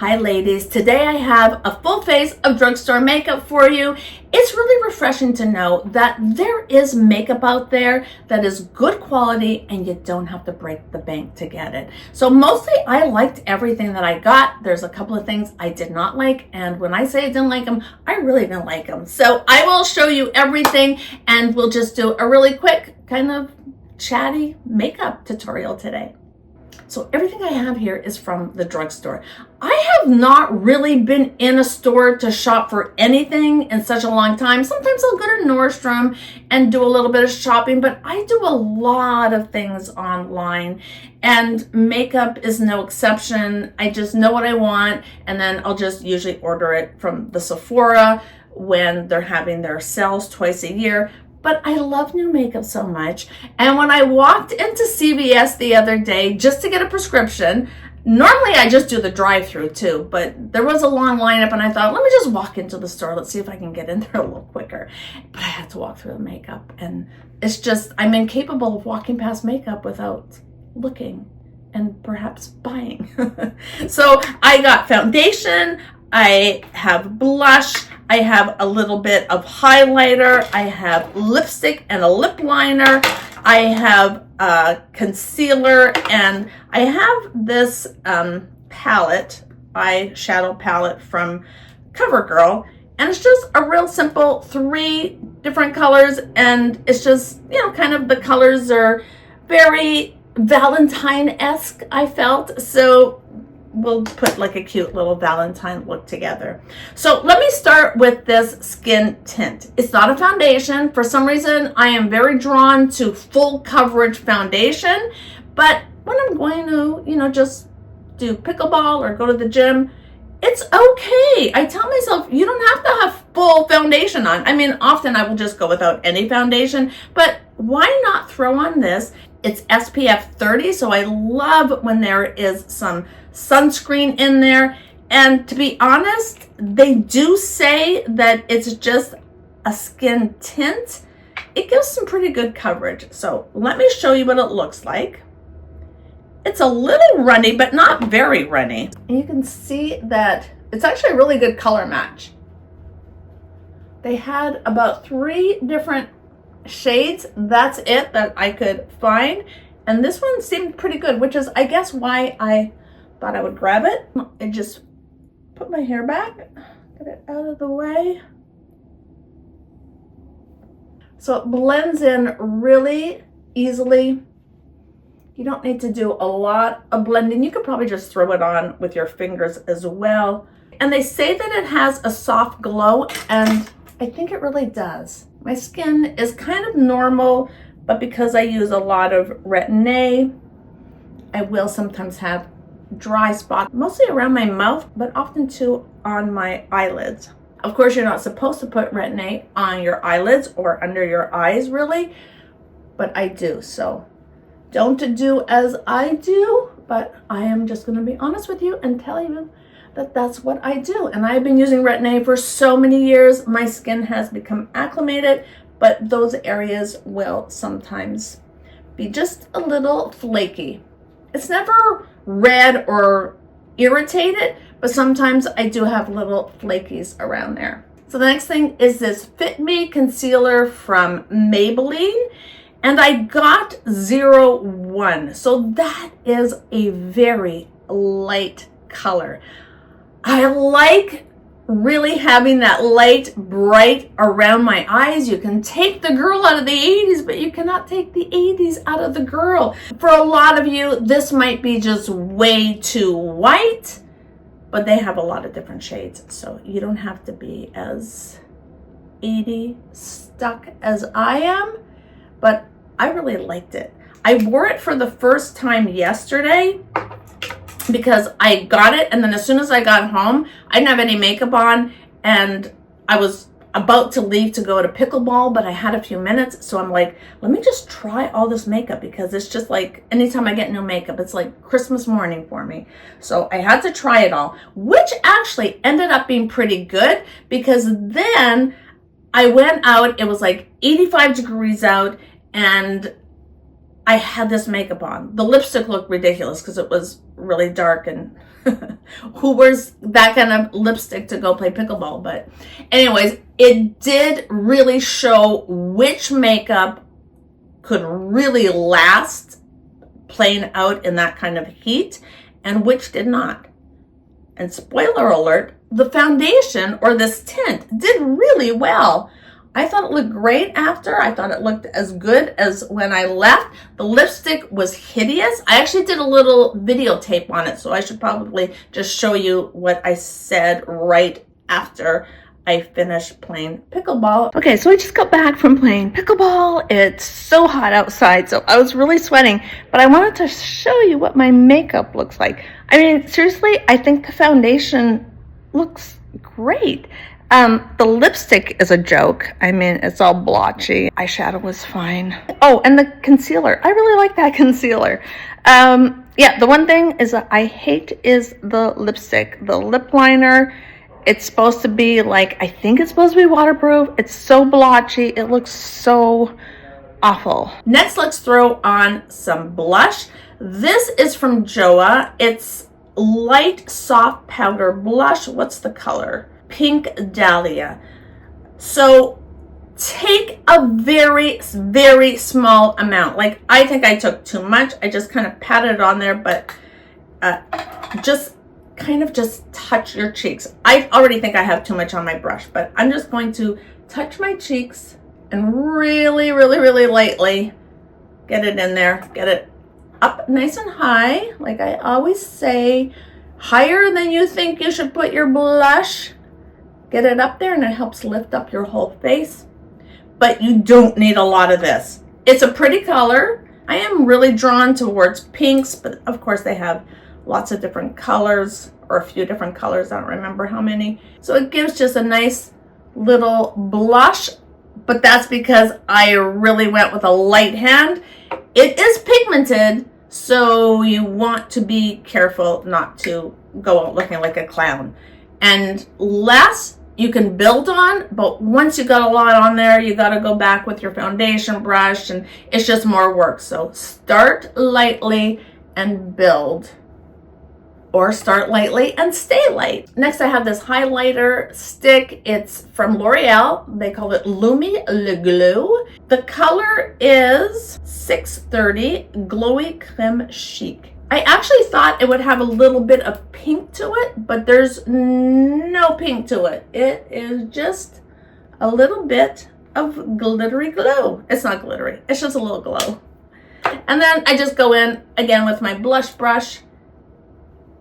Hi ladies, today I have a full face of drugstore makeup for you. It's really refreshing to know that there is makeup out there that is good quality and you don't have to break the bank to get it. So mostly I liked everything that I got. There's a couple of things I did not like, and when I say I didn't like them, I really didn't like them. So I will show you everything and we'll just do a really quick kind of chatty makeup tutorial today. So everything I have here is from the drugstore. I have not really been in a store to shop for anything in such a long time. Sometimes I'll go to Nordstrom and do a little bit of shopping, but I do a lot of things online, and makeup is no exception. I just know what I want, and then I'll just usually order it from the Sephora when they're having their sales twice a year. But I love new makeup so much. And when I walked into CVS the other day just to get a prescription, normally I just do the drive-through too, but there was a long lineup and I thought, let me just walk into the store. Let's see if I can get in there a little quicker. But I had to walk through the makeup, and it's just, I'm incapable of walking past makeup without looking and perhaps buying. So I got foundation, I have blush, I have a little bit of highlighter, I have lipstick and a lip liner, I have a concealer, and I have this palette, eyeshadow palette from CoverGirl, and it's just a real simple 3 different colors, and it's just, you know, kind of the colors are very Valentine-esque, I felt, so we'll put like a cute little Valentine look together. So let me start with this skin tint. It's not a foundation. For some reason, I am very drawn to full coverage foundation, but when I'm going to, you know, just do pickleball or go to the gym, it's okay. I tell myself, you don't have to have full foundation on. I mean, often I will just go without any foundation, but why not throw on this? It's SPF 30, so I love when there is some sunscreen in there. And to be honest, they do say that it's just a skin tint. It gives some pretty good coverage. So let me show you what it looks like. It's a little runny, but not very runny. And you can see that it's actually a really good color match. They had about 3 different shades. That's it that I could find. And this one seemed pretty good, which is, I guess, why I thought I would grab it. I just put my hair back, get it out of the way. So it blends in really easily. You don't need to do a lot of blending. You could probably just throw it on with your fingers as well. And they say that it has a soft glow, and I think it really does. My skin is kind of normal, but because I use a lot of Retin-A, I will sometimes have dry spots, mostly around my mouth, but often too on my eyelids. Of course, you're not supposed to put Retin-A on your eyelids or under your eyes, really, but I do. So don't do as I do, but I am just going to be honest with you and tell you that that's what I do. And I've been using Retin-A for so many years. My skin has become acclimated, but those areas will sometimes be just a little flaky. It's never red or irritated, but sometimes I do have little flakies around there. So the next thing is this Fit Me Concealer from Maybelline, and I got 01. So that is a very light color. I like really having that light, bright around my eyes. You can take the girl out of the 80s, but you cannot take the 80s out of the girl. For a lot of you, this might be just way too white, but they have a lot of different shades, so you don't have to be as 80 stuck as I am, but I really liked it. I wore it for the first time yesterday because I got it, and then as soon as I got home, I didn't have any makeup on, and I was about to leave to go to pickleball, but I had a few minutes, so I'm like, let me just try all this makeup, because it's just like, anytime I get new makeup, it's like Christmas morning for me. So I had to try it all, which actually ended up being pretty good, because then I went out, it was like 85 degrees out, and I had this makeup on. The lipstick looked ridiculous because it was really dark and who wears that kind of lipstick to go play pickleball. But anyways, it did really show which makeup could really last playing out in that kind of heat and which did not. And spoiler alert, the foundation or this tint did really well. I thought it looked great after. I thought it looked as good as when I left. The lipstick was hideous. I actually did a little videotape on it, so I should probably just show you what I said right after I finished playing pickleball. Okay, so I just got back from playing pickleball. It's so hot outside, so I was really sweating, but I wanted to show you what my makeup looks like. I mean, seriously, I think the foundation looks great. The lipstick is a joke. I mean, it's all blotchy. Eyeshadow was fine. Oh, and the concealer. I really like that concealer. Yeah, the one thing is that I hate is the lipstick. The lip liner, it's supposed to be like, I think it's supposed to be waterproof. It's so blotchy. It looks so awful. Next, let's throw on some blush. This is from JOAH. It's light soft powder blush. What's the color? Pink Dahlia. So take a very, very small amount. Like, I think I took too much. I just kind of patted it on there, but just kind of just touch your cheeks. I already think I have too much on my brush, but I'm just going to touch my cheeks and really, really, really lightly get it in there. Get it up nice and high. Like I always say, higher than you think you should put your blush. Get it up there and it helps lift up your whole face. But you don't need a lot of this. It's a pretty color. I am really drawn towards pinks, but of course they have lots of different colors, or a few different colors. I don't remember how many. So it gives just a nice little blush, but that's because I really went with a light hand. It is pigmented, so you want to be careful not to go out looking like a clown. And less you can build on, but once you got a lot on there, you got to go back with your foundation brush, and it's just more work. So start lightly and build, or start lightly and stay light. Next, I have this highlighter stick. It's from L'Oreal. They call it Lumi Le Glow. The color is 630 Glowy Creme Chic. I actually thought it would have a little bit of pink to it, but there's no pink to it. It is just a little bit of glittery glow. It's not glittery, it's just a little glow. And then I just go in again with my blush brush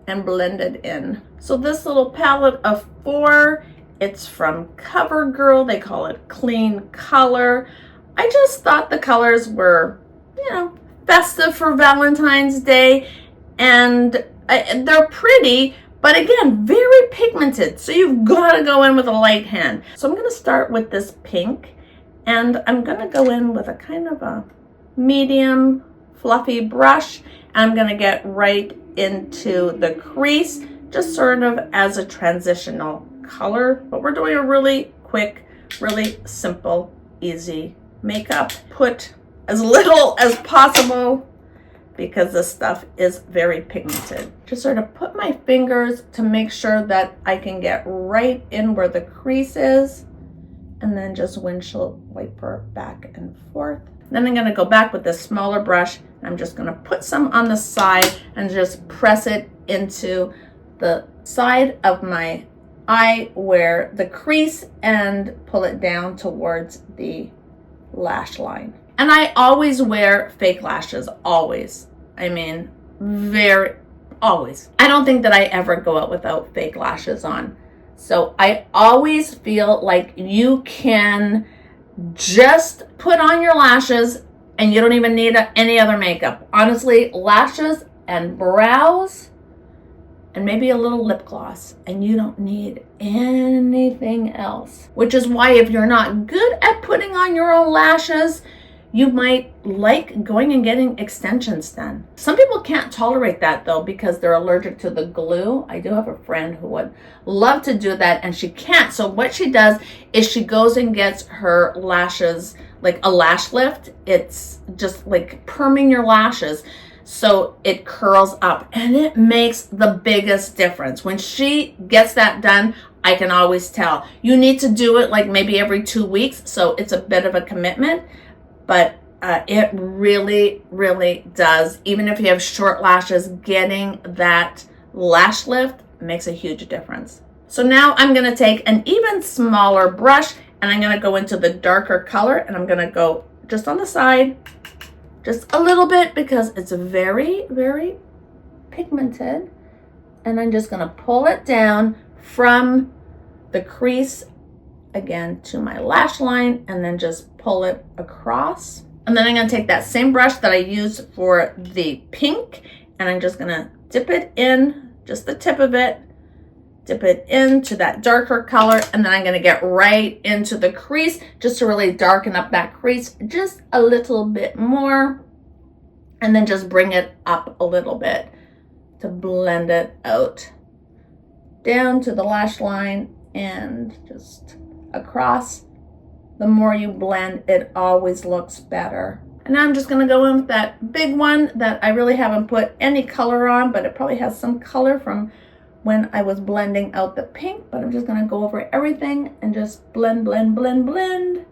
and blend it in. So this little palette of 4, it's from CoverGirl. They call it Clean Color. I just thought the colors were, you know, festive for Valentine's Day, and they're pretty, but again, very pigmented. So you've got to go in with a light hand. So I'm going to start with this pink, and I'm going to go in with a kind of a medium fluffy brush. And I'm going to get right into the crease, just sort of as a transitional color. But we're doing a really quick, really simple, easy makeup. Put as little as possible because this stuff is very pigmented. Just sort of put my fingers to make sure that I can get right in where the crease is, and then just windshield wiper back and forth. Then I'm going to go back with this smaller brush. I'm just going to put some on the side and just press it into the side of my eye where the crease, and pull it down towards the lash line. And I always wear fake lashes, always. I mean, always. I don't think that I ever go out without fake lashes on. So I always feel like you can just put on your lashes and you don't even need any other makeup. Honestly, lashes and brows and maybe a little lip gloss, and you don't need anything else. Which is why if you're not good at putting on your own lashes, you might like going and getting extensions done. Some people can't tolerate that though because they're allergic to the glue. I do have a friend who would love to do that and she can't. So what she does is she goes and gets her lashes like a lash lift. It's just like perming your lashes. so it curls up, and it makes the biggest difference. When she gets that done, I can always tell. You need to do it like maybe every 2 weeks, so it's a bit of a commitment, but it really, really does. Even if you have short lashes, getting that lash lift makes a huge difference. So now I'm going to take an even smaller brush, and I'm going to go into the darker color, and I'm going to go just on the side, just a little bit, because it's very, very pigmented. And I'm just going to pull it down from the crease again to my lash line, and then just pull it across. And then I'm going to take that same brush that I used for the pink, and I'm just going to dip it in, just the tip of it, dip it into that darker color, and then I'm going to get right into the crease just to really darken up that crease just a little bit more, and then just bring it up a little bit to blend it out down to the lash line and just across. The more you blend, it always looks better. And now I'm just going to go in with that big one that I really haven't put any color on, but it probably has some color from when I was blending out the pink. But I'm just going to go over everything and just blend, blend, blend, blend.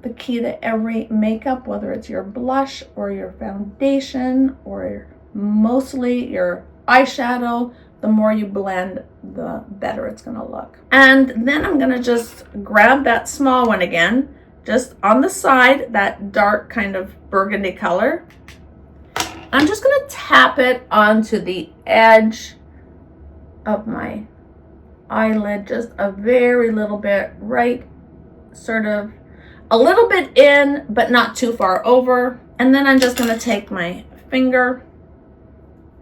The key to every makeup, whether it's your blush or your foundation or mostly your eyeshadow, the more you blend, the better it's going to look. And then I'm going to just grab that small one again, just on the side, that dark kind of burgundy color. I'm just going to tap it onto the edge of my eyelid, just a very little bit, right, sort of a little bit in, but not too far over. And then I'm just going to take my finger,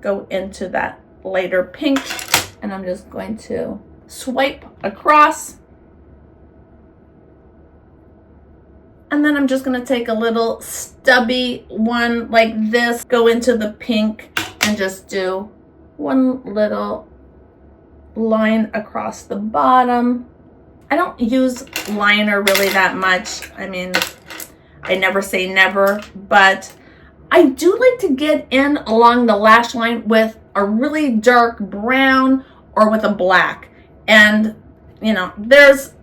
go into that lighter pink, and I'm just going to swipe across. And then I'm just going to take a little stubby one like this, go into the pink, and just do one little line across the bottom. I don't use liner really that much. I mean, I never say never, but I do like to get in along the lash line with a really dark brown or with a black. And, you know, there's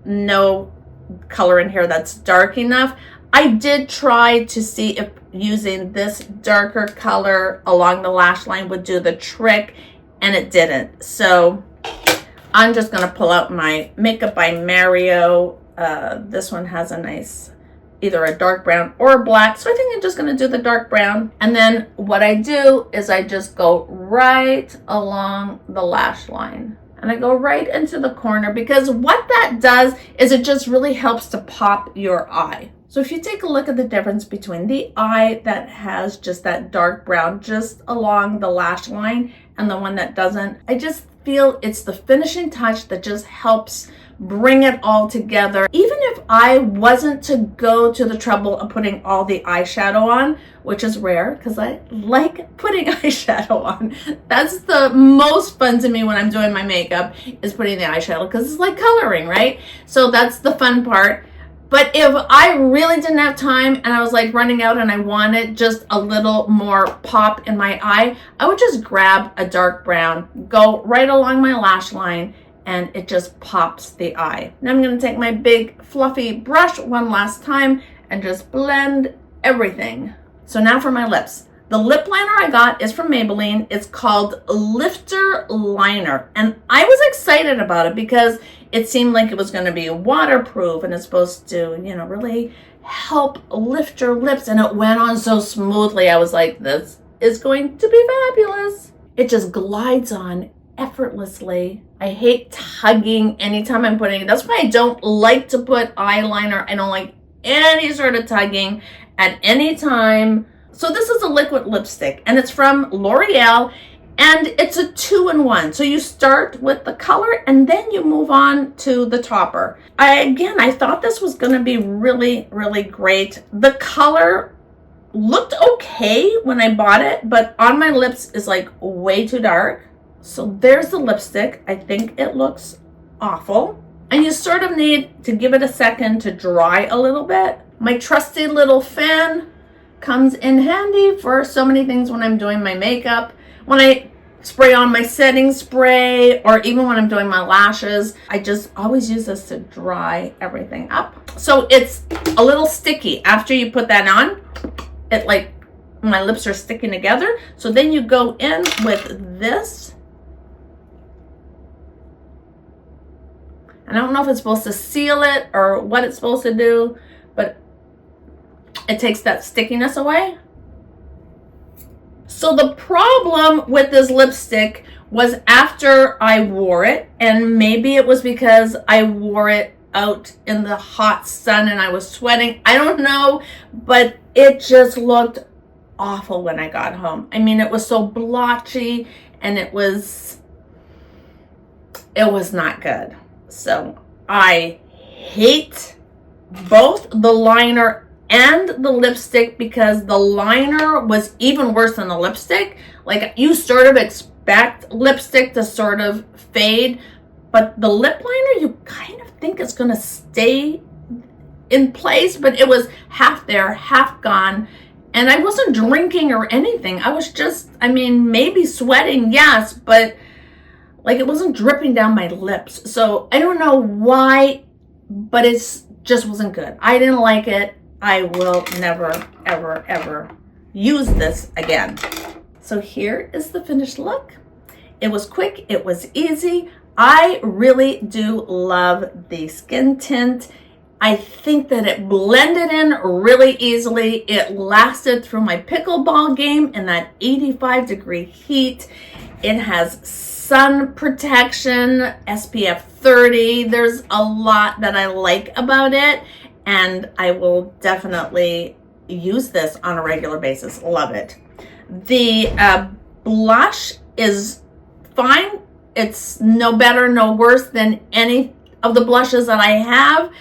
no color in here that's dark enough. I did try to see if using this darker color along the lash line would do the trick, and it didn't. So I'm just going to pull out my Makeup by Mario. This one has a nice, either a dark brown or black. So I think I'm just going to do the dark brown. And then what I do is I just go right along the lash line. And I go right into the corner, because what that does is it just really helps to pop your eye. So if you take a look at the difference between the eye that has just that dark brown just along the lash line and the one that doesn't, I just feel it's the finishing touch that just helps bring it all together. Even if I wasn't to go to the trouble of putting all the eyeshadow on, which is rare because I like putting eyeshadow on. That's the most fun to me when I'm doing my makeup, is putting the eyeshadow, because it's like coloring, right? So that's the fun part. But if I really didn't have time and I was like running out and I wanted just a little more pop in my eye, I would just grab a dark brown, go right along my lash line, and it just pops the eye. Now I'm going to take my big fluffy brush one last time and just blend everything. So now for my lips. The lip liner I got is from Maybelline. It's called Lifter Liner. And I was excited about it because it seemed like it was going to be waterproof and it's supposed to, you know, really help lift your lips. And it went on so smoothly. I was like, this is going to be fabulous. It just glides on effortlessly. I hate tugging anytime I'm putting it. That's why I don't like to put eyeliner. I don't like any sort of tugging at any time. So this is a liquid lipstick, and it's from L'Oreal, and it's a 2-in-1. So you start with the color and then you move on to the topper. I thought this was going to be really, really great. The color looked okay when I bought it, but on my lips is like way too dark. So there's the lipstick. I think it looks awful. And you sort of need to give it a second to dry a little bit. My trusty little fan comes in handy for so many things when I'm doing my makeup. When I spray on my setting spray, or even when I'm doing my lashes, I just always use this to dry everything up. So it's a little sticky after you put that on. It like, my lips are sticking together. So then you go in with this. I don't know if it's supposed to seal it or what it's supposed to do, but it takes that stickiness away. So the problem with this lipstick was after I wore it, and maybe it was because I wore it out in the hot sun and I was sweating. I don't know, but it just looked awful when I got home. I mean, it was so blotchy and it was not good. So I hate both the liner and the lipstick, because the liner was even worse than the lipstick. Like, you sort of expect lipstick to sort of fade, but the lip liner, you kind of think it's going to stay in place, but it was half there, half gone. And I wasn't drinking or anything. I was just, I mean, maybe sweating, yes, but like, it wasn't dripping down my lips. So I don't know why, but it's just wasn't good. I didn't like it. I will never, ever, ever use this again. So here is the finished look. It was quick. It was easy. I really do love the skin tint. I think that it blended in really easily. It lasted through my pickleball game in that 85-degree heat. It has sun protection, SPF 30. There's a lot that I like about it, and I will definitely use this on a regular basis. Love it. The blush is fine. It's no better, no worse than any of the blushes that I have.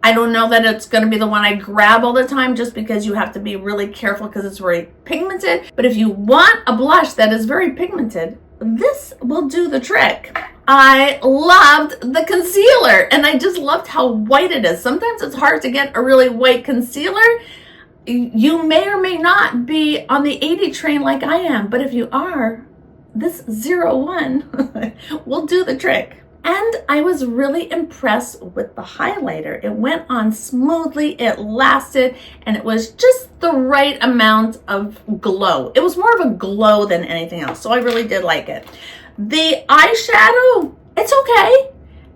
I don't know that it's going to be the one I grab all the time, just because you have to be really careful because it's very pigmented. But if you want a blush that is very pigmented, this will do the trick. I loved the concealer, and I just loved how white it is. Sometimes it's hard to get a really white concealer. You may or may not be on the 80 train like I am, but if you are, this 01 will do the trick. And I was really impressed with the highlighter. It went on smoothly, it lasted, and it was just the right amount of glow. It was more of a glow than anything else, so I really did like it. The eyeshadow, it's okay.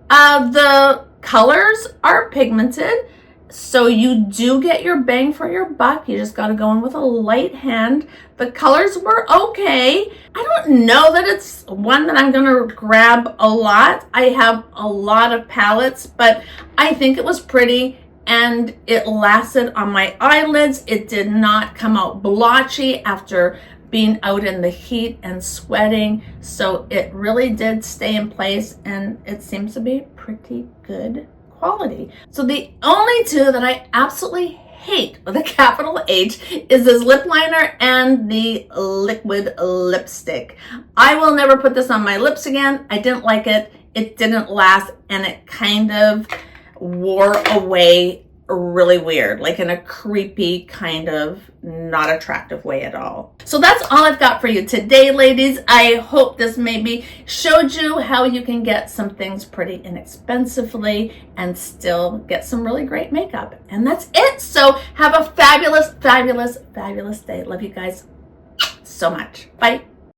The colors are pigmented, so you do get your bang for your buck. You just got to go in with a light hand. The colors were okay. I don't know that it's one that I'm going to grab a lot. I have a lot of palettes, but I think it was pretty, and it lasted on my eyelids. It did not come out blotchy after being out in the heat and sweating. So it really did stay in place, and it seems to be pretty good quality. So the only two that I absolutely hate with a capital H is this lip liner and the liquid lipstick. I will never put this on my lips again. I didn't like it. It didn't last, and it kind of wore away really weird, like in a creepy kind of not attractive way at all. So that's all I've got for you today, ladies. I hope this maybe showed you how you can get some things pretty inexpensively and still get some really great makeup. And that's it. So have a fabulous, fabulous, fabulous day. Love you guys so much. Bye.